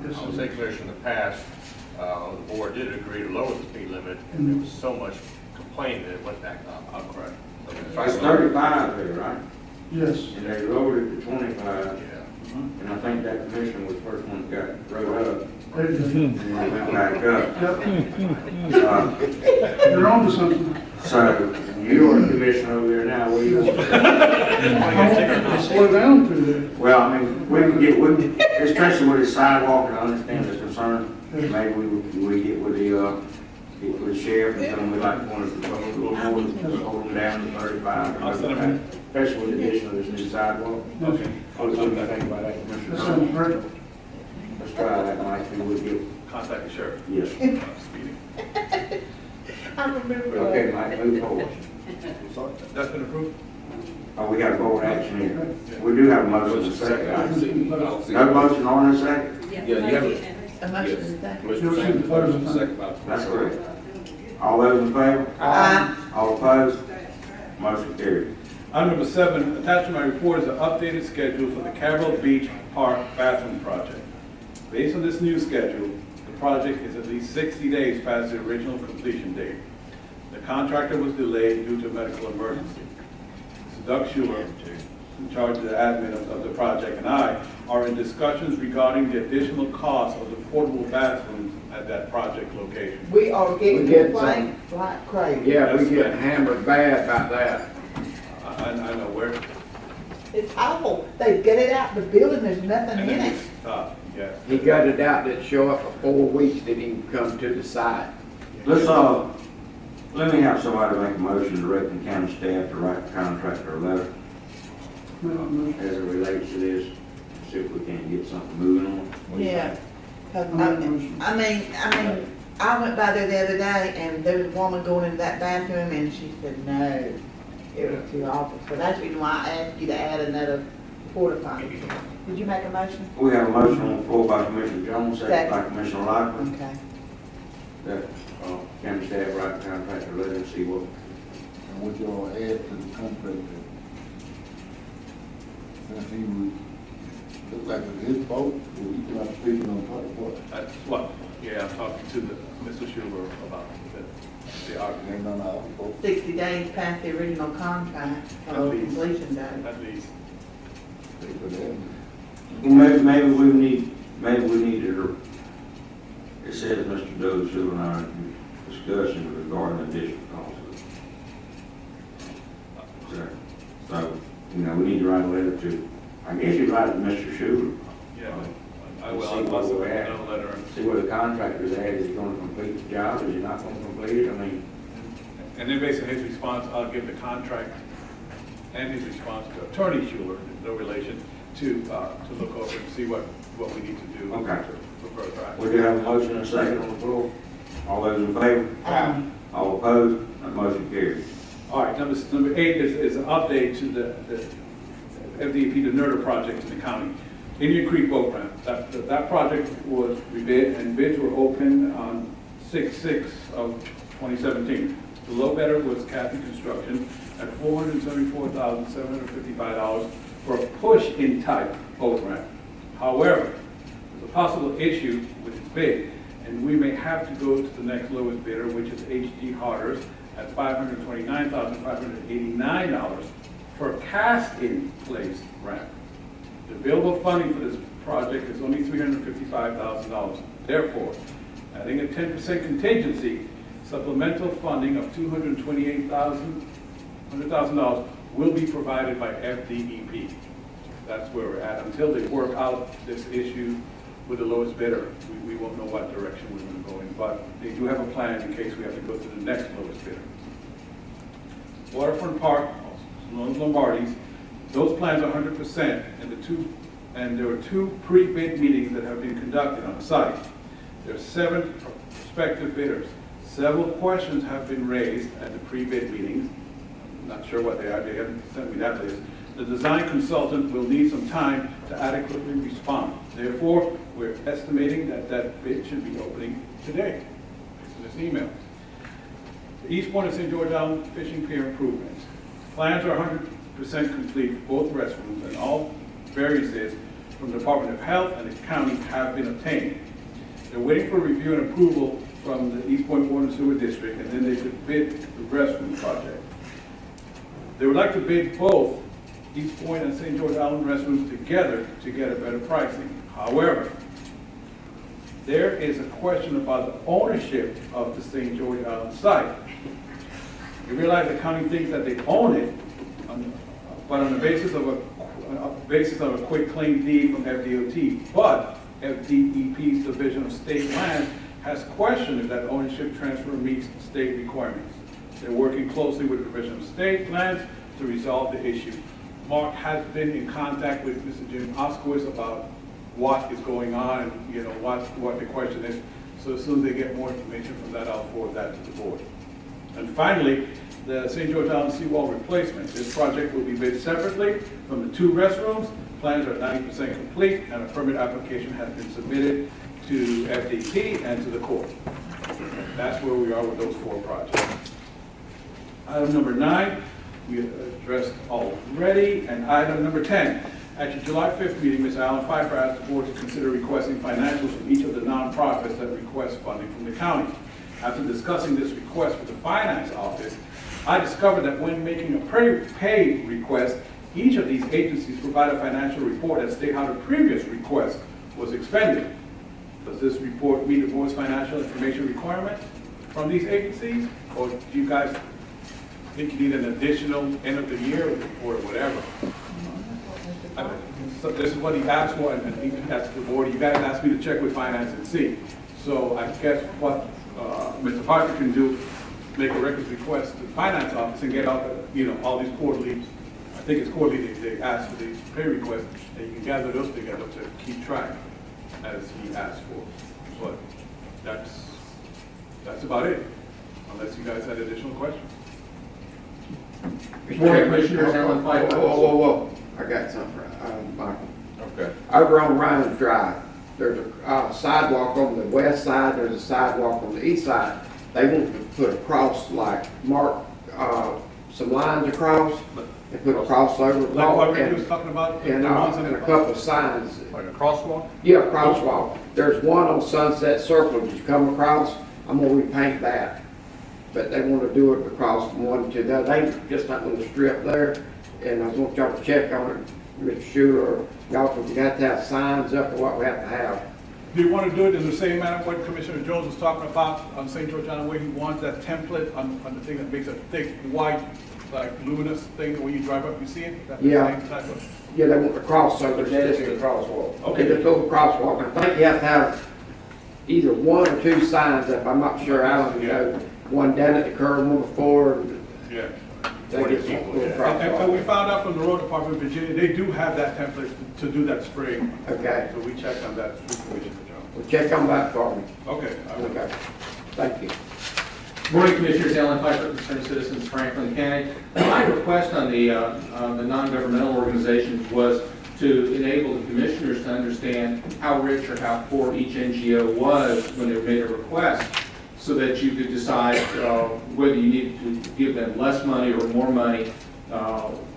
Yes, I would sir. say, Commissioner, in the past, the board did agree to lower the speed limit, and there was so much complaint that it went back up. Correct. It's 35 there, right? Yes. And they lowered it to 25, Yeah. and I think that commission was the first one that got rode up, There you and then it went back up. go. Uh, Yep, you're on to something. So, you're a commissioner over there now, what do you want? I want to slow down through there. Well, I mean, we can get, especially with the sidewalk, and I understand the concern, maybe we get with the sheriff and tell them we'd like to want to propose a little more, hold them down to 35. I'll send them Especially with the addition of this new sidewalk. Okay. What do you think about that, That Commissioner? sounds great. Let's try that, Mike, and we'll get, Contact the sheriff. yes. Speeding. I remember. Okay, Mike, move forward. That's been approved? Oh, we got board action here. We do have a motion and a second. I'll see. No motion on a second? Yeah, you have a, A motion yes. is that. Commissioner Sanders, motion second by That's Commissioner correct. All those in favor? Aye. All opposed? Motion carried. Item number 7, attached to my report is an updated schedule for the Carroll Beach Park bathroom project. Based on this new schedule, the project is at least 60 days past the original completion date. The contractor was delayed due to medical emergency. Mr. Doug Schuler, in charge of the admin of the project, and I are in discussions regarding the additional cost of the portable bathrooms at that project location. We are getting We get complaints like crazy. Yeah, we get hammered bad about that. I know where. It's awful. They get it out the building, there's nothing And in then it. it's stopped, yes. He got it out that show up for 4 weeks, didn't even come to the site. Let's, let me have somebody make a motion to direct the county staff to write the contractor a letter Make a motion. as it relates to this, see if we can get something moving on. What do you Yeah. think? 'Cause I make a motion. I mean, I went by there the other day and there was a woman going into that bathroom and she said, no, it was too awful. So that's the reason why I asked you to add another porta potty. Did you make a motion? We have a motion on the floor by Commissioner Jones, second by Second. Commissioner Lockwood, Okay. that, county staff write the contractor a letter and see what, And what y'all add to the contract, since he was, looked like it was his fault, or he could not speak on part of what, That's what, yeah, I'm talking to Mr. Schuler about the argument. ain't none of our fault. 60 days past the original contract At for least. completion date. At least. They could have. well, maybe we need to, it says Mr. Doug Schuler and I in discussion regarding additional costs. So, you know, we need to write a letter to, I guess you write to Mr. Schuler. Yeah, I will. See I'll where possibly we're at. another letter. See where the contractor's at, is he gonna complete the job, is he not gonna complete it, I mean, And then based on his response, I'll give the contract and his response to Attorney Schuler, no relation, to look over and see what we need to do. Okay. For further action. we do have a motion and a second on the floor. All those in favor? All opposed? That motion carries. All right, number 8 is an update to the FDP, the NERDA project in the county. Indian Creek Boat Ramp. That project was rebid, and bids were open on 6/6 of 2017. The low bidder was Kathy Construction at $474,755 for a push-in type boat ramp. However, there's a possible issue with its bid, and we may have to go to the next lowest bidder, which is H.G. Harder's at $529,589 for a cast-in place ramp. The available funding for this project is only $355,000. Therefore, adding a 10% contingency, supplemental funding of $228,000 will be provided by FDEP. That's where we're at. Until they work out this issue with the lowest bidder, we won't know what direction we're going to go in. But they do have a plan in case we have to go to the next lowest bidder. Waterfront Park, Lombardi's, those plans are 100%, and there were 2 pre-bid meetings that have been conducted on the site. There are 7 prospective bidders. Several questions have been raised at the pre-bid meetings. I'm not sure what they are, they haven't sent me that list. The design consultant will need some time to adequately respond. Therefore, we're estimating that bid should be opening today, based on this email. The Eastbourne and St. George Island Fishing Pier improvements. Plans are 100% complete for both restrooms, and all variances from the Department of Health and the county have been obtained. They're waiting for review and approval from the East Point Water and Sewer District, and then they could bid the restroom project. They would like to bid both East Point and St. George Island restrooms together to get a better pricing. However, there is a question about the ownership of the St. George Island site. You realize the county thinks that they own it, but on the basis of a quick claim deed from FDOT. But FDEP's Division of State Lands has questioned if that ownership transfer meets state requirements. They're working closely with the Division of State Lands to resolve the issue. Mark has been in contact with Mr. Jim Oskowitz about what is going on and, you know, what the question is. So as soon as they get more information from that, I'll forward that to the board. And finally, the St. George Island seawall replacement. This project will be bid separately from the 2 restrooms. Plans are 90% complete, and a permit application has been submitted to FDP and to the court. That's where we are with those 4 projects. Item number 9, we addressed already, and item number 10. At your July 5th meeting, Ms. Allen Pfeiffer asked the board to consider requesting financials from each of the nonprofits that request funding from the county. After discussing this request with the finance office, I discovered that when making a pay request, each of these agencies provide a financial report that states how the previous request was expended. Does this report meet the board's financial information requirements from these agencies? Or do you guys think you need an additional end of the year report or whatever? So this is what he asked for, and he asked the board, you guys asked me to check with finance and see. So I guess what Mr. Parker can do, make a records request to the finance office and get out, all these quarterly, I think it's quarterly, they ask for these pay requests, and you can gather those together to keep track as he asked for. But that's about it, unless you guys had additional questions. Morning, Commissioners, Alan Pfeiffer. Whoa. I got something, Michael. Okay. Over on Ryan's Drive, there's a sidewalk on the west side, there's a sidewalk on the east side. They want to put a cross, like mark some lines across, and put a crossover. Like what Rick was talking about? And the ones in a the- couple of signs. Like a crosswalk? Yeah, crosswalk. There's one on Sunset Circle that you come across. I'm gonna repaint that. But they want to do it across from one to the other. They just that little strip there. And I want y'all to check on it, Mr. Schuler, or y'all, if you got to have signs up or what we have to have. Do you want to do it in the same manner what Commissioner Jones was talking about on St. George Island, where he wants that template on the thing that makes a thick, white, like luminous thing that when you drive up, you see it? That Yeah. same type of- Yeah, they want the crossover. Dedicated crosswalk. Okay. They just go crosswalk. I think you have to have either 1 or 2 signs up. I'm not sure, Alan, you know, one down at the curve, one before. Yeah. They get some little And we crosswalk. found out from the road department of Virginia, they do have that template to do that spraying. Okay. So we checked on that through Commissioner Jones. Well, check on that for me. Okay. I will. Okay. Thank you. Morning, Commissioners, Alan Pfeiffer, Concerned Citizens, Franklin County. My request on the non-governmental organizations was to enable the commissioners to understand how rich or how poor each NGO was when they made a request, so that you could decide whether you needed to give them less money or more money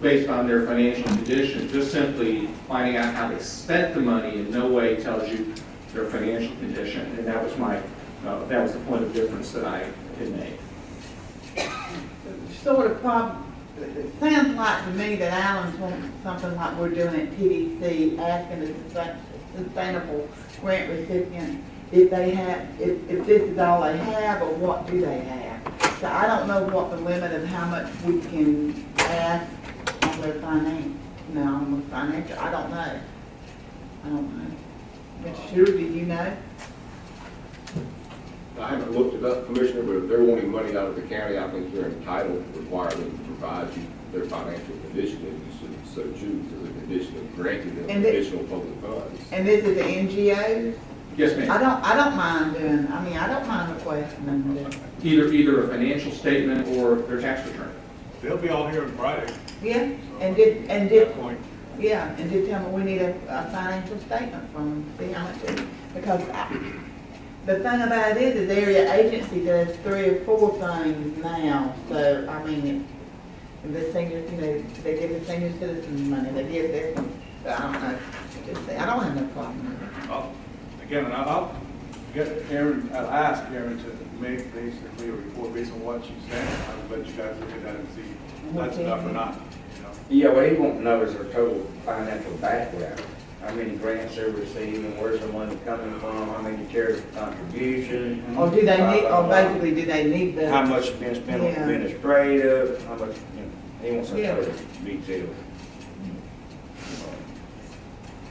based on their financial condition. Just simply finding out how they spent the money in no way tells you their financial condition, and that was that was the point of difference that I had made. Sort of problem, it sounds like to me that Allen's wanting something like we're doing at TDC, asking the sustainable grant recipient if they have, if this is all they have, or what do they have. So I don't know what the limit of how much we can ask on their financial, I don't know. Mr. Schuler, do you know? I haven't looked it up, Commissioner, but if they're wanting money out of the county, I think they're entitled to require them to provide you their financial condition, and you should so choose as a condition of granting them And it- additional public funds. And this is the NGOs? Yes, ma'am. I don't mind doing, I don't mind requesting them to do. Either a financial statement or their tax return. They'll be all here on Friday. Yeah, and At that did, point. yeah, and did tell me we need a financial statement from them, see how much it is. Because the thing about it is area agency does 3 or 4 things now, so, I mean, the seniors, they give the senior citizens money, they give this, so I don't know. just say, I don't have no problem with it. Again, and I'll get Aaron, I'll ask Aaron to make basically a report based on what she said. I'll let you guys look at that and see if that's enough or not, you know. Yeah, what he won't know is their total financial background. How many grants they're receiving, where's the money coming from, how many charitable contributions. Or do they need, blah, or blah, blah. basically, do they need the? How much has been spent on Yeah. administrative, how much, you know, he wants a Yeah. total detail.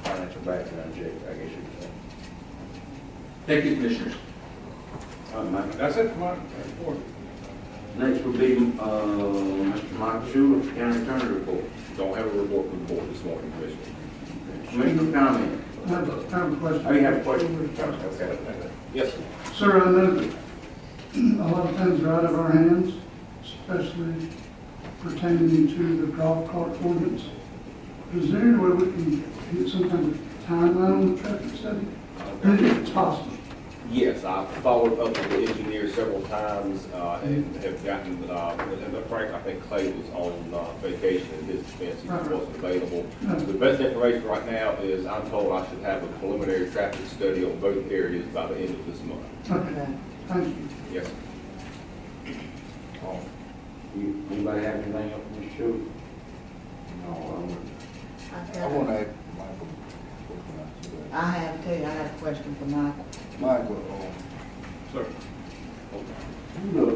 Financial background check, I guess you could say. Thank you, Commissioners. All right, Mike. That's it for my report. Next will be, Mr. Michael Schuler, County Attorney Report. Don't have a report from the board this morning, Commissioner. Commissioner comment. I have a question. Oh, you have a question? Okay. Yes, sir. Sir, I know that a lot of things are out of our hands, especially pertaining to the golf cart ordinance. Is there any way we can get some kind of timeline on the traffic study? If it's possible. Yes, I've followed up with the engineer several times and have gotten, and Frank, I think Clay was on vacation in his defense, he wasn't available. The best information right now is I'm told I should have a preliminary traffic study on both areas by the end of this month. Okay, thank you. Yes, sir. Anybody have anything else, Mr. Schuler? No, I want to ask Michael, I have too, I got a question for Michael. Michael, Sir. who the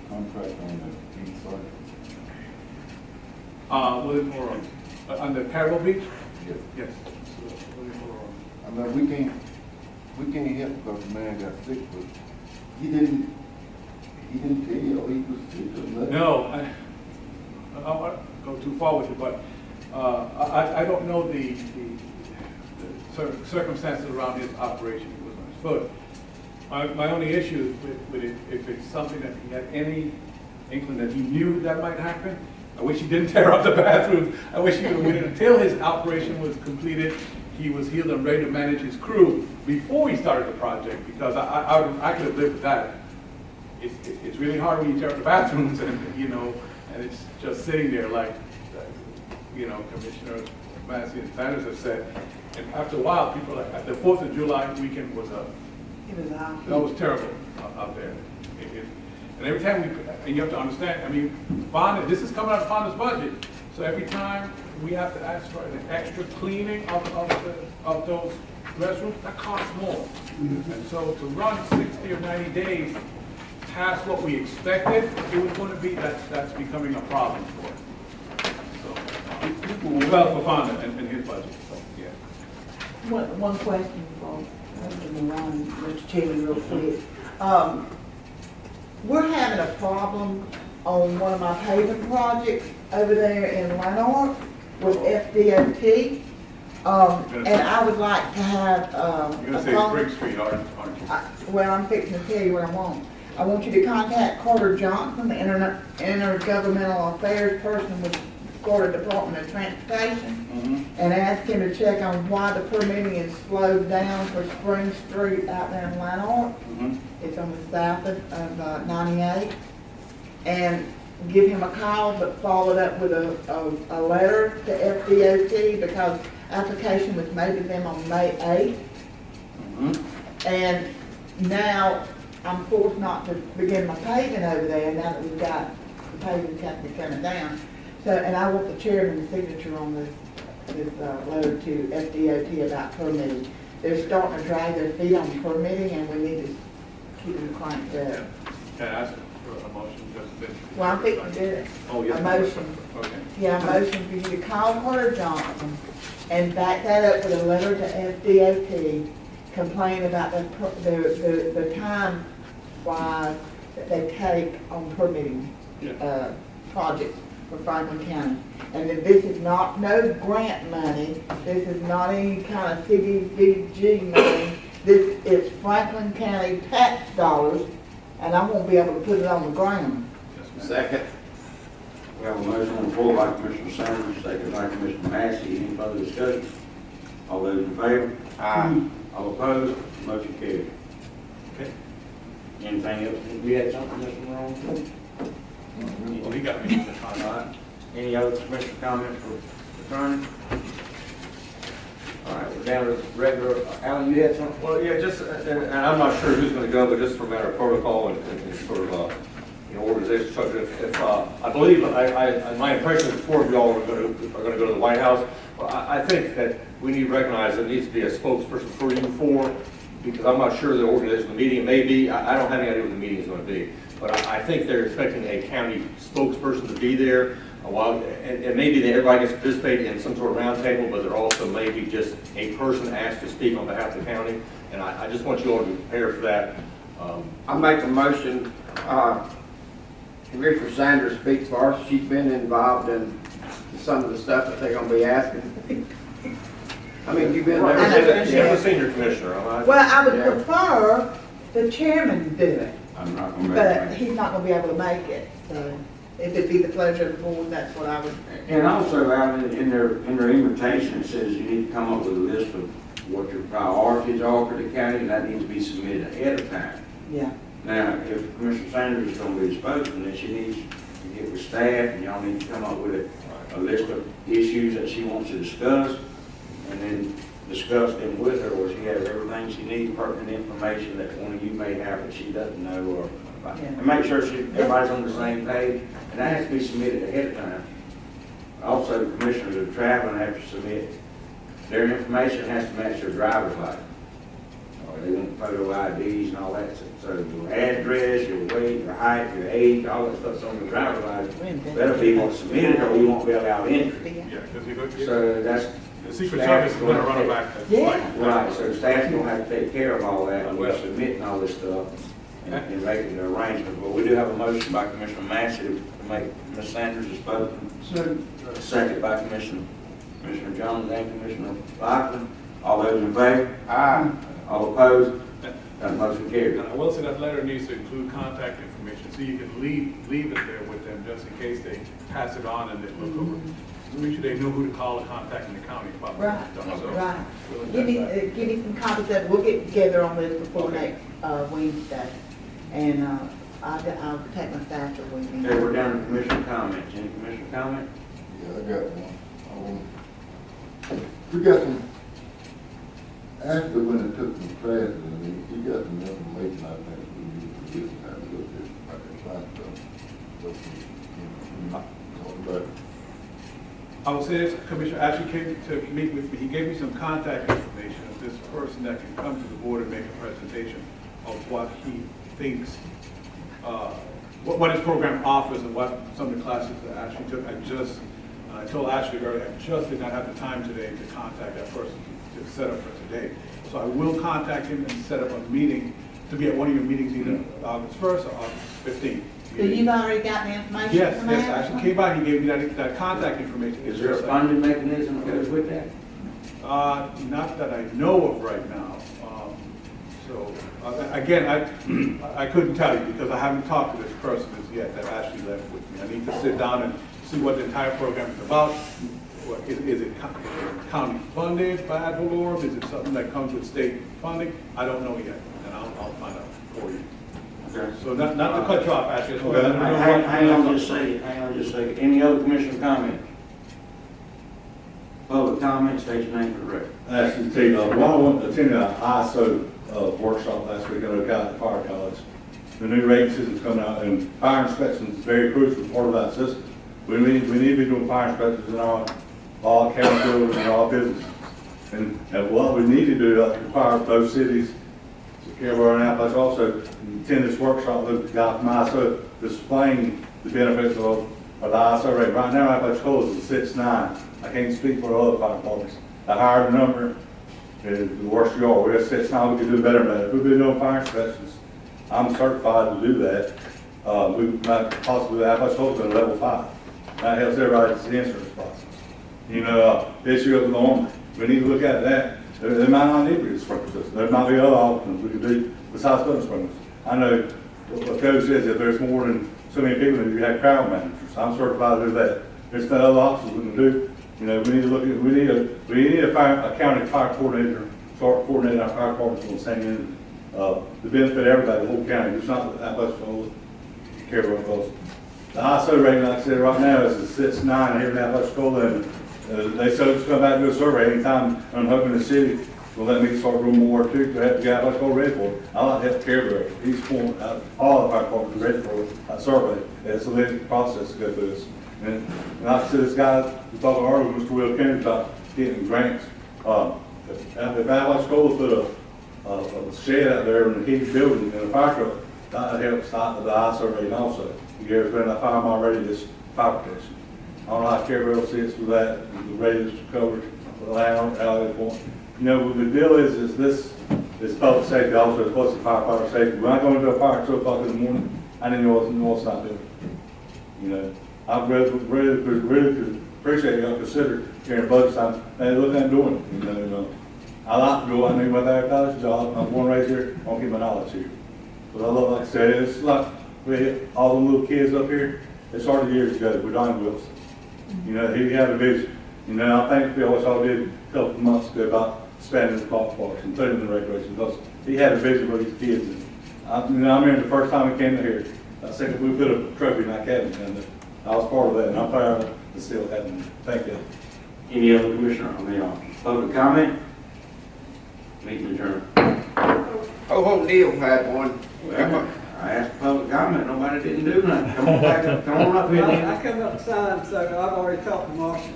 contract on the east side? William Moore, on the Caribou Beach? Yes. Yes. William Moore. I mean, we can't help because the man got sick, but he didn't tell you he was sick or nothing. No, I don't want to go too far with it, but I don't know the circumstances around his operation. He was on his foot. My only issue with it, if it's something that he had any inkling that he knew that might happen, I wish he didn't tear up the bathroom. I wish he would wait until his operation was completed, he was healed and ready to manage his crew before he started the project, because I could have lived with that. It's really hard when you tear up the bathrooms and, you know, and it's just sitting there like, you know, Commissioner Massey and Sanders have said. And after a while, people are like, the 4th of July weekend was He was out. that was terrible out there. And every time and you have to understand, I mean, Fonda, this is coming out of Fonda's budget. So every time we have to ask for an extra cleaning of those restrooms, that costs more. And so to run 60 or 90 days past what we expected, it was going to be, that's becoming a problem for us. So, well, for Fonda and his budget, so, yeah. One question for Mr. Chairman, real quick. We're having a problem on one of my paving projects over there in Lanark with FDOT. And I would like to have, You're gonna say Spring Street, aren't you? well, I'm fixing to tell you what I want. I want you to contact Carter Johnson, the intergovernmental affairs person with Florida Department of Transportation, and ask him to check on why the permitting is slowed down for Spring Street out there in Lanark. It's on the south of 98. And give him a call, but follow it up with a letter to FDOT, because application was made to them on May 8th. And now I'm forced not to begin my paving over there now that we've got the paving company coming down. So, and I want the chairman's signature on this letter to FDOT about permitting. They're starting to drag their feet on permitting, and we need to keep them cranked up. Can I ask for a motion just to? Well, I'm fixing to do it. Oh, yes. A motion. Okay. Yeah, a motion for you to call Carter Johnson and back that up with a letter to FDOT, complain about the time wise that they take on permitting projects for Franklin County. And that this is not, no grant money, this is not any kind of CDBG money, this is Franklin County tax dollars, and I won't be able to put it on the ground. Second. We have a motion on the floor by Commissioner Sanders, second by Commissioner Massey. Any further discussion? All those in favor? Aye. All opposed? Motion carried. Okay. Anything else? We had something that's wrong? Well, he got me. All right. Any other commissioner comments for attorney? All right, we're down to regular, Alan, you had something? Well, yeah, just, and I'm not sure who's gonna go, but just for a matter of protocol and sort of, organizational structure, if, I believe, my impression is 4 of y'all are gonna go to the White House. Well, I think that we need to recognize there needs to be a spokesperson for you four, because I'm not sure the organization of the meeting, it may be, I don't have any idea what the meeting is gonna be. But I think they're expecting a county spokesperson to be there. And maybe that everybody gets to participate in some sort of roundtable, but there also may be just a person asked to speak on behalf of the county. And I just want you all to be prepared for that. I make a motion, Commissioner Sanders speaks for us. She's been involved in some of the stuff that they're gonna be asking. I mean, you've been Right, there. she's a senior commissioner. Well, I would Yeah. prefer the chairman do it, I'm not gonna make but it. he's not gonna be able to make it, so if it be the pleasure of the board, that's what I would. And also, Alan, in their invitation, it says you need to come up with a list of what your priorities are for the county, and that needs to be submitted ahead of time. Yeah. Now, if Commissioner Sanders is gonna be the spokesman, then she needs to get with staff, and y'all need to come up with a list of issues that she wants to discuss, and then discuss them with her, where she has everything she needs, pertinent information that one of you may have that she doesn't know, or, and make sure everybody's on the same page, and that has to be submitted ahead of time. Also, the commissioners that are traveling have to submit, their information has to match their driver's license. Or they want photo IDs and all that, so your address, your weight, your height, your age, all that stuff's on your driver's license. Better be able to submit it, or you won't be allowed entry. Yeah, because you go, So that's, the Secret Service is gonna run it back. Yeah. right, so staff's gonna have to take care of all that, and we're submitting all this stuff and making the arrangements. But we do have a motion by Commissioner Massey to make Ms. Sanders a spokesman. So, Second by Commissioner Jones and Commissioner Blackman. All those in favor? Aye. All opposed? That motion carries. And I will say that letter needs to include contact information, so you can leave it there with them, just in case they pass it on and they look over. Make sure they know who to call to contact in the county about Right, stuff. So, right. we'll Give me, let that- give me some copies that, we'll get together on this before next, Wednesday. And, I'll take my staff to Wednesday. Okay, we're down to commissioner comments. Any commissioner comment? Yeah, I got one. We got some, after when I took some classes, I mean, we got some information I think we need to get some time to look at. I can find some, talk about it. I will say this, Commissioner actually came to meet with me, he gave me some contact information of this person that can come to the board and make a presentation of what he thinks, what his program offers and what some of the classes that Ashley took. I told Ashley earlier, I just did not have the time today to contact that person to set up for today. So I will contact him and set up a meeting to be at one of your meetings, either August 1st or August 15th. So you've already got the information Yes, from yes, that? Ashley came by, he gave me that contact information. Is there a funding mechanism that goes with that? Not that I know of right now. Again, I couldn't tell you because I haven't talked to this person as yet that Ashley left with me. I need to sit down and see what the entire program is about. Is it county funded by ad valorem? Is it something that comes with state funding? I don't know yet, and I'll find out for you. Okay. So not to cut you off, Ashley. I just wanted to know Hang on what- just a second, hang on just a second. Any other commissioner comments? Public comment, state your name for the record. Actually, tell you, when I went to attend an ISO workshop last week at Ocala Fire College, the new rating system's coming out, and fire inspections is very crucial part of that system. We need to be doing fire inspections in all county buildings and all businesses. And what we need to do, require those cities, Carroll and Appalachia also, attend this workshop with the guy from ISO, to explain the benefits of the ISO rating. Right now, Appalachia is a 6.9. I can't speak for other fire departments. The higher the number, the worse you are. We're at 6.9, we can do better than that. If we've been doing fire inspections, I'm certified to do that. We might possibly, Appalachia been level 5. That helps everybody with the insurance process. You know, issue of the norm, we need to look at that. There might not need to be a sprinkler system. There might be other options we could do besides putting sprinklers. I know what code says if there's more than so many people, you have crowd managers. I'm certified to do that. There's no other options we can do. You know, we need to look at, we need a county fire coordinator, start coordinating our fire departments on the same end, to benefit everybody, the whole county. It's not that much to care about those. The ISO rating, like I said, right now is a 6.9 here in Appalachicola, and They said to come back and do a survey anytime, I'm hoping the city will let me start doing more too, to have the guy let's go ready for it. I like to have Carabel, he's pulling out, all the fire departments ready for that survey. It's a lengthy process to go through this. And like I said, this guy, we talked earlier, Mr. Will Kennedy, about getting grants. If Allied School put a shed out there in the heated building in a fire truck, that helps start the eye surveying also. You get everything, that fire mile readiness, fire protection. I don't know how Carabel sits with that, the readiness coverage, the land, alley point. You know, the deal is this is public safety also, plus the firefighter safety. When I go into a fire at 2 o'clock in the morning, I didn't know what's not doing. You know, I really appreciate y'all consider during budget time, hey, look at doing it. You know, I like to go, I need my college job, I'm born right here, I want to keep my knowledge here. But I love, like I said, it's like, we hit all the little kids up here, it started years ago with Don Wilson. You know, he had a vision. You know, I think what y'all did a couple of months ago about expanding the golf course and putting them in the recreation, because he had a vision for these kids. And I remember the first time we came to here, I said we put a trophy in that cabin, and I was part of that, and I'm proud to still have it. Thank you. Any other commissioner, public comment? Meeting adjourned. Oh, Home Deal had one. Well, I asked public comment, nobody didn't do nothing. Come on back up, come on up here then. I come up to sign, so I've already talked to Marcia.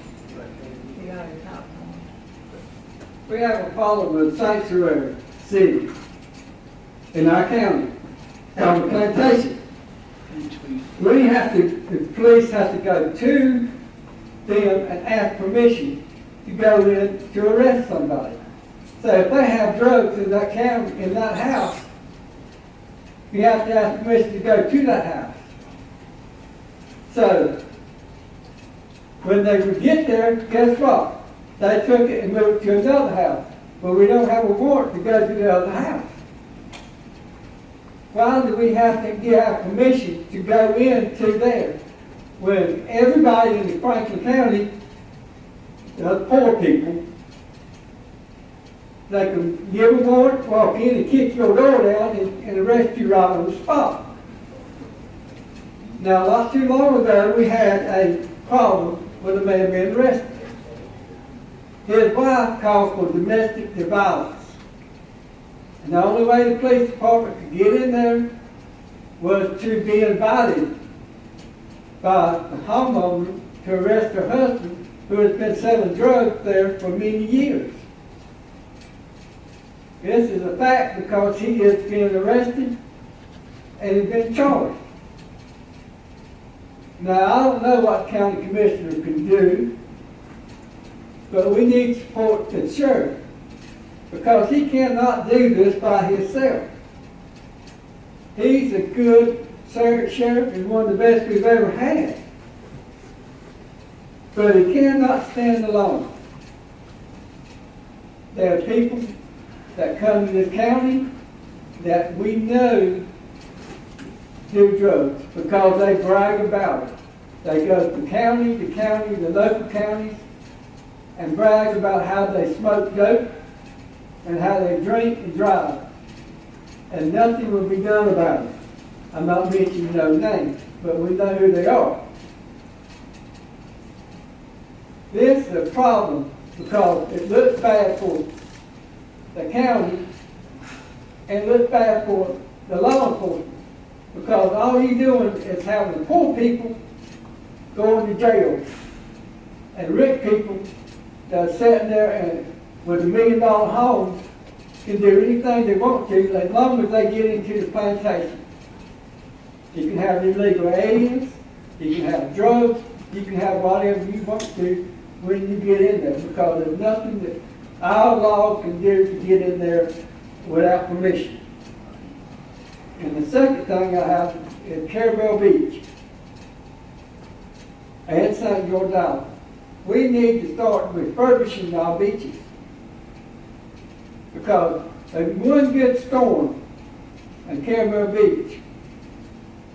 You already talked to him. We have a problem with sanctuary city in our county, called the Plantation. We have to, the police have to go to them and ask permission to go in to arrest somebody. So if they have drugs in that county, in that house, you have to ask permission to go to that house. So, when they would get there, guess what? They took it and moved it to another house. But we don't have a warrant to go to the other house. Why do we have to get our permission to go into there when everybody in the Franklin County, the poor people, they can give a warrant, walk in and kick your door down and arrest you right on the spot. Now, not too long ago, we had a problem with a man being arrested. His wife called for domestic violence. And the only way the police department could get in there was to be invited by the homeowner to arrest her husband, who has been selling drugs there for many years. This is a fact because he is being arrested and he's been charged. Now, I don't know what county commissioner can do, but we need to support the sheriff because he cannot do this by himself. He's a good sheriff and one of the best we've ever had. But he cannot stand alone. There are people that come to this county that we know do drugs because they brag about it. They go from county to county, the local counties, and brag about how they smoke dope and how they drink and drive. And nothing will be done about it. I'm not mentioning no names, but we know who they are. This is a problem because it looks bad for the county and it looks bad for the law enforcement because all you're doing is having poor people going to jail and rich people that are sitting there and with $1 million homes can do anything they want to as long as they get into the plantation. You can have illegal aliens, you can have drugs, you can have whatever you want to when you get in there because there's nothing that our law can do to get in there without permission. And the second thing I have is Carabel Beach and St. George Island. We need to start refurbishing our beaches because one good storm in Carabel Beach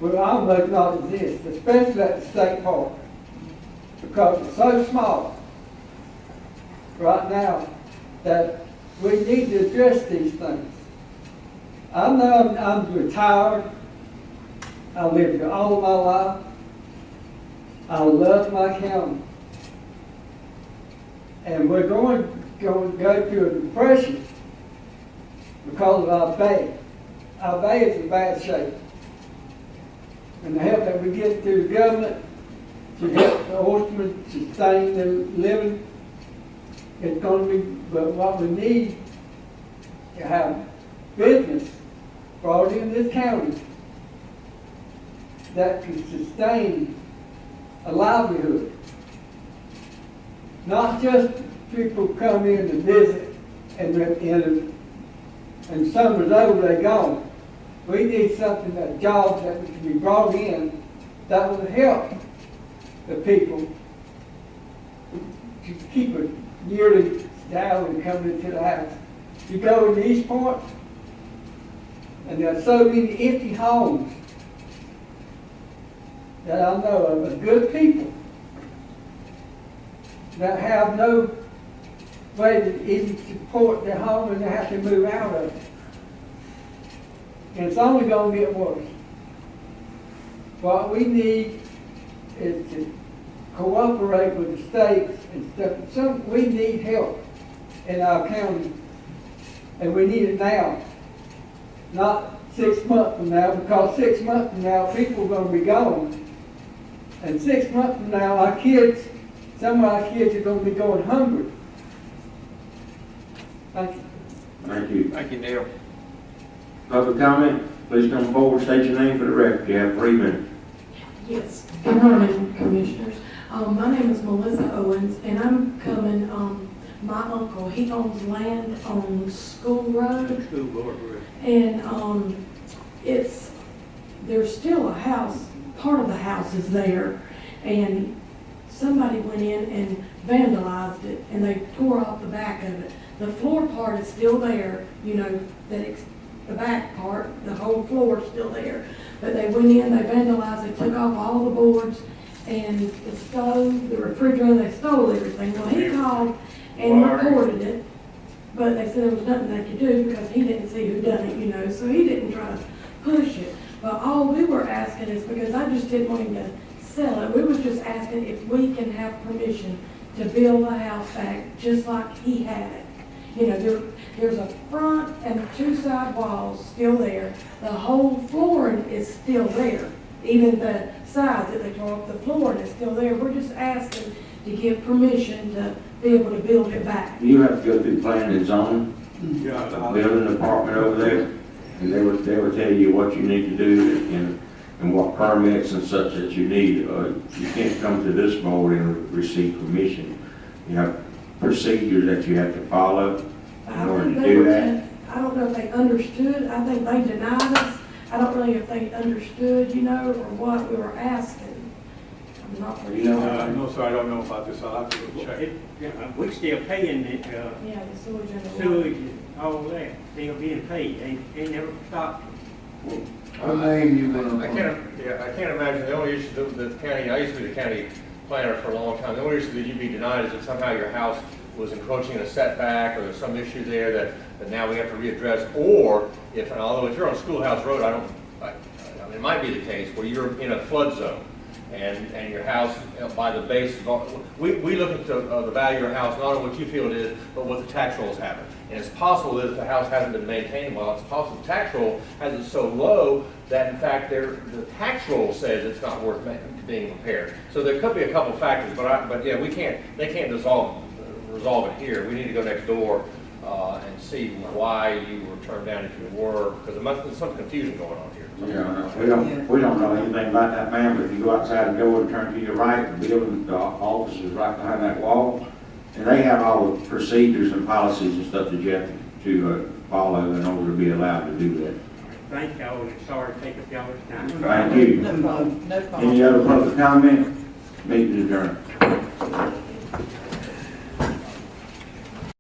will almost not exist, especially at the state park, because it's so small right now that we need to address these things. I know I'm retired. I lived here all my life. I love my county. And we're going to go through a depression because of our bay. Our bay is in bad shape. And the help that we get through the government to help the horsemen sustain their living, it's going to be, but what we need to have business brought in this county that can sustain a livelihood. Not just people come in to visit and summer's over, they're gone. We need something, that jobs that can be brought in that will help the people to keep a yearly salary coming into the house. You go in East Point, and there are so many empty homes that I know of good people that have no way to even support their home and they have to move out of it. And it's only going to get worse. What we need is to cooperate with the states and stuff. We need help in our county, and we need it now, not 6 months from now, because 6 months from now, people are going to be gone. And 6 months from now, our kids, some of our kids are going to be going hungry. Thank you. Thank you. Thank you, Neil. Public comment, please come forward, state your name for the record. You have 3 minutes. Yes, good morning, Commissioners. My name is Melissa Owens, and I'm coming, my uncle, he owns land on School Road. And there's still a house, part of the house is there, and somebody went in and vandalized it, and they tore off the back of it. The floor part is still there, you know, the back part, the whole floor is still there. But they went in, they vandalized, they took off all the boards, and the stove, the refrigerator, they stole everything. Well, he called and reported it, but they said there was nothing they could do because he didn't see who done it, you know, so he didn't try to push it. But all we were asking is, because I just didn't want him to sell it, we was just asking if we can have permission to build the house back just like he had it. You know, there's a front and 2 side walls still there. The whole flooring is still there. Even the sides that they tore off, the flooring is still there. We're just asking to give permission to be able to build it back. You have to go through planning and zoning, Yeah, the building department over there, and they will tell you what you need to do and what permits and such that you need. You can't come to this board and receive permission. You have procedures that you have to follow in order to do that. I don't know if they understood. I think they denied us. I don't know if they understood, you know, or what we were asking. I'm not for You know, sure. no, sir, I don't know about this, I'll have to go check. We still paying the, Yeah, the sewage and the water. sewage and all that, still being paid, they never stopped. What name you been I can't imagine, the only issue that the county, I used to be the county planner for a long time, the only issue that you'd be denied is that somehow your house was encroaching in a setback, or there's some issue there that now we have to readdress, or although if you're on Schoolhouse Road, I mean, it might be the case where you're in a flood zone, and your house, by the base, we look at the value of your house, not on what you feel it is, but what the tax rolls have it. And it's possible that if the house hasn't been maintained well, it's possible the tax roll has it so low that in fact the tax roll says it's not worth being repaired. So there could be a couple factors, but yeah, they can't resolve it here. We need to go next door and see why you were turned down if you were, because there's some confusion going on here. Yeah, we don't know anything about that man, but if you go outside the door and turn to your right, the building, the office is right behind that wall. And they have all the procedures and policies and stuff that you have to follow in order to be allowed to do that. Thank y'all, and sorry to take up y'all's time. Thank you. No problem, no problem. Any other public comment? Meeting adjourned.